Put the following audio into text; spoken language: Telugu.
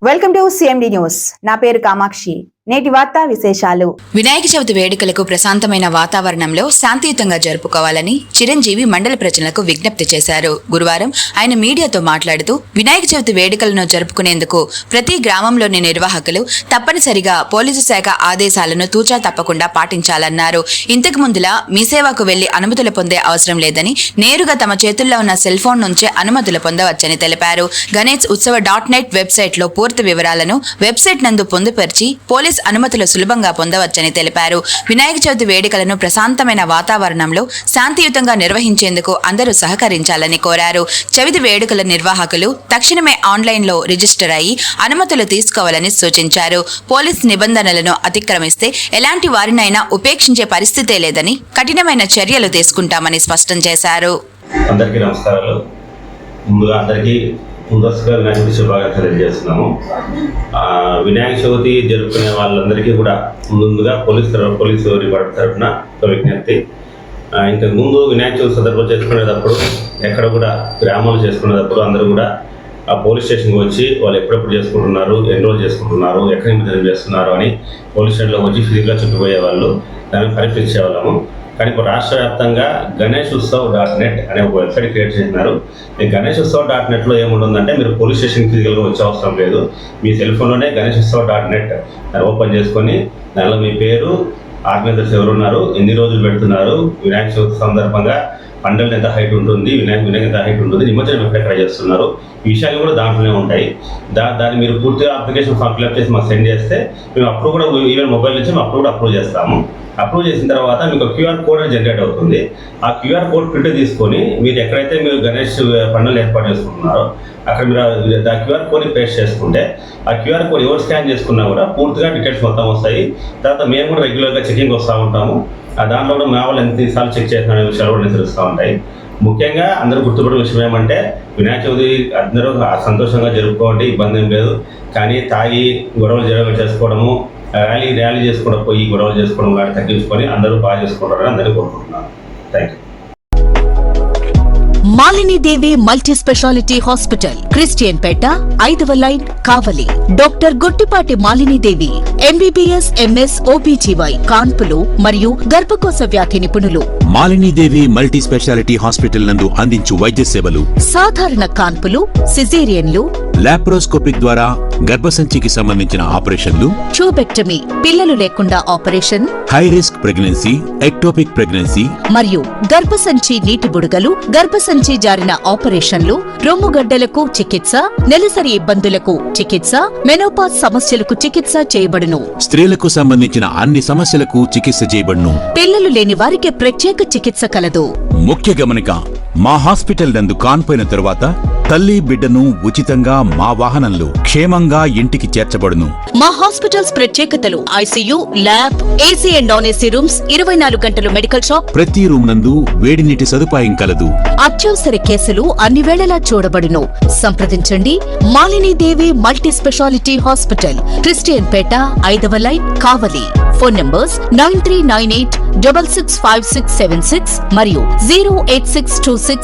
Welcome to CMD news. నా పేరు కామాక్షి. నేటి వార్తా విశేషాలు. వినాయక చవితి వేడుకలకు ప్రశాంతమైన వాతావరణంలో శాంతియుతంగా జరుపుకోవాలని చిరంజీవి మండల ప్రజలకు విజ్ఞప్తి చేశారు. గురువారం ఆయన మీడియాతో మాట్లాడుతూ వినాయక చవితి వేడుకలను జరుపుకునేందుకు ప్రతి గ్రామంలోని నిర్వాహకులు తప్పనిసరిగా పోలీసు శాఖ ఆదేశాలను తూచా తప్పకుండా పాటించాలన్నారు. ఇంతకు ముందులా మీ సేవకు వెళ్లి అనుమతులు పొందే అవసరం లేదని, నేరుగా తమ చేతుల్లో ఉన్న సెల్ ఫోన్ నుంచే అనుమతులు పొందవచ్చని తెలిపారు. గణేష్ ఉత్సవ .net వెబ్సైట్ లో పూర్తి వివరాలను వెబ్సైట్ నందు పొందుపరిచి పోలీస్ అనుమతులు సులభంగా పొందవచ్చని తెలిపారు. వినాయక చవితి వేడుకలను ప్రశాంతమైన వాతావరణంలో శాంతియుతంగా నిర్వహించేందుకు అందరూ సహకరించాలని కోరారు. చవితి వేడుకల నిర్వాహకులు తక్షణమే ఆన్లైన్లో రిజిస్టర్ అయ్యి అనుమతులు తీసుకోవాలని సూచించారు. పోలీస్ నిబంధనలను అతిక్రమిస్తే ఎలాంటి వారినైనా ఉపేక్షించే పరిస్థితే లేదని, కఠినమైన చర్యలు తీసుకుంటామని స్పష్టం చేశారు. అందరికీ నమస్కారాలు. ముందుగా అందరికీ ముందస్తుగా వినాయక చవితి శుభాకాంక్షలు తెలియజేస్తున్నాము. వినాయక చవితి జరుపుకునే వాళ్ళందరికీ కూడా ముందుగా పోలీసు డిపార్ట్మెంట్ తరఫున ఒక విజ్ఞప్తి. ఇంతకు ముందు వినాయక చవితి సందర్భం చేసుకునేటప్పుడు ఎక్కడ కూడా గ్రామాలు చేసుకునేటప్పుడు అందరూ కూడా ఆ పోలీస్ స్టేషన్కి వచ్చి వాళ్ళు ఎప్పుడెప్పుడు చేసుకుంటున్నారు, ఎన్ని రోజులు చేసుకుంటున్నారు, ఎక్కడి నుంచి చేస్తున్నారు అని పోలీస్ స్టేషన్లో వచ్చి ఫిజికల్గా చుట్టుపోయే వాళ్ళు దాన్ని పరీక్షించేవాళ్ళము. కానీ ఇప్పుడు రాష్ట్ర వ్యాప్తంగా గణేష్ ఉత్సవ్ .net అనే ఒక వెబ్సైట్ క్రియేట్ చేసినారు. ఈ గణేష్ ఉత్సవ్ .netలో ఏముంటుందంటే మీరు పోలీస్ స్టేషన్ ఫిజికల్గా వచ్చే అవసరం లేదు. మీ సెల్ ఫోన్లోనే గణేష్ ఉత్సవ్ .net ఓపెన్ చేసుకొని దానిలో మీ పేరు, ఆర్గనైజర్స్ ఎవరున్నారు, ఎన్ని రోజులు పెడుతున్నారు, వినాయక చవితి సందర్భంగా పండుగలు ఎంత హైట్ ఉంటుంది, వినాయక ఎంత హైట్ ఉంటుంది, నిమజ్జనం ఎక్కడ చేస్తున్నారు, ఈ విషయాలు కూడా దాంట్లోనే ఉంటాయి. దాన్ని మీరు పూర్తిగా అప్లికేషన్ ఫామ్ ఫిల్అప్ చేసి మాకు సెండ్ చేస్తే మేము అప్పుడు కూడా ఈవెన్ మొబైల్ నుంచి మేము అప్పుడు కూడా అప్రూవ్ చేస్తాము. అప్రూవ్ చేసిన తర్వాత మీకు క్యూఆర్ కోడ్ జనరేట్ అవుతుంది. ఆ క్యూఆర్ కోడ్ ప్రింట్ తీసుకొని మీరు ఎక్కడైతే మీరు గణేష్ పండుగలు ఏర్పాటు చేసుకుంటున్నారో అక్కడ మీరు ఆ క్యూఆర్ కోడ్ని పేస్ట్ చేసుకుంటే ఆ క్యూఆర్ కోడ్ ఎవరు స్కాన్ చేసుకున్నా కూడా పూర్తిగా డీటెయిల్స్ మొత్తం వస్తాయి. తర్వాత మేము కూడా రెగ్యులర్గా చెకింగ్ వస్తూ ఉంటాము. దాంట్లో కూడా మా వాళ్ళు ఎన్నిసార్లు చెక్ చేసిన విషయాలు కూడా తెలుస్తూ ఉంటాయి. ముఖ్యంగా అందరూ గుర్తుపడే విషయం ఏమంటే వినాయక చవితి అందరూ సంతోషంగా జరుపుకోండి, ఇబ్బంది ఏం లేదు. కానీ తాగి గొడవలు చేసుకోవడము, ర్యాలీ చేసుకోవడం, పోయి గొడవలు చేసుకోవడం కానీ తగ్గించుకొని అందరూ బాగా చేసుకుంటారని అందరినీ కోరుకుంటున్నాను. Thank you. Malinidevi multi speciality hospital, Christian Peta, 5వ line, Kavali. Doctor Gottipati Malinidevi, MBBS MS OBGY, కాన్పులు మరియు గర్భకోశ వ్యాధి నిపుణులు. మాలినీదేవి మల్టీ స్పెషాలిటీ హాస్పిటల్ నందు అందించు వైద్య సేవలు: సాధారణ కాన్పులు, సిజేరియన్లు, లాప్రోస్కోపిక్ ద్వారా గర్భసంచికి సంబంధించిన ఆపరేషన్లు, ట్యూబెక్టమీ, పిల్లలు లేకుండా operation, high risk pregnancy, ectopic pregnancy మరియు గర్భసంచి నీటి బుడగలు, గర్భసంచి జారిన ఆపరేషన్లు, రొమ్ముగడ్డలకు చికిత్స, నెలసరి ఇబ్బందులకు చికిత్స, మెనోపాజ్ సమస్యలకు చికిత్స చేయబడును. స్త్రీలకు సంబంధించిన అన్ని సమస్యలకు చికిత్స చేయబడును. పిల్లలు లేని వారికి ప్రత్యేక చికిత్స కలదు. ముఖ్య గమనిక: మా హాస్పిటల్ నందు కాన్పోయిన తరువాత తల్లి బిడ్డను ఉచితంగా మా వాహనంలో క్షేమంగా ఇంటికి చేర్చబడును. మా హాస్పిటల్స్ ప్రత్యేకతలు: ICU, lab, AC and non AC rooms, 24 గంటలు మెడికల్ షాప్, ప్రతి రూమ్ నందు వేడి నీటి సదుపాయం కలదు. అత్యవసర కేసులు అన్ని వేళలా చూడబడును. సంప్రదించండి. Malinidevi multi speciality hospital, Christian Peta, 5వ లైన్, కావలి. ఫోన్ నంబర్స్ 9398665676 మరియు 08626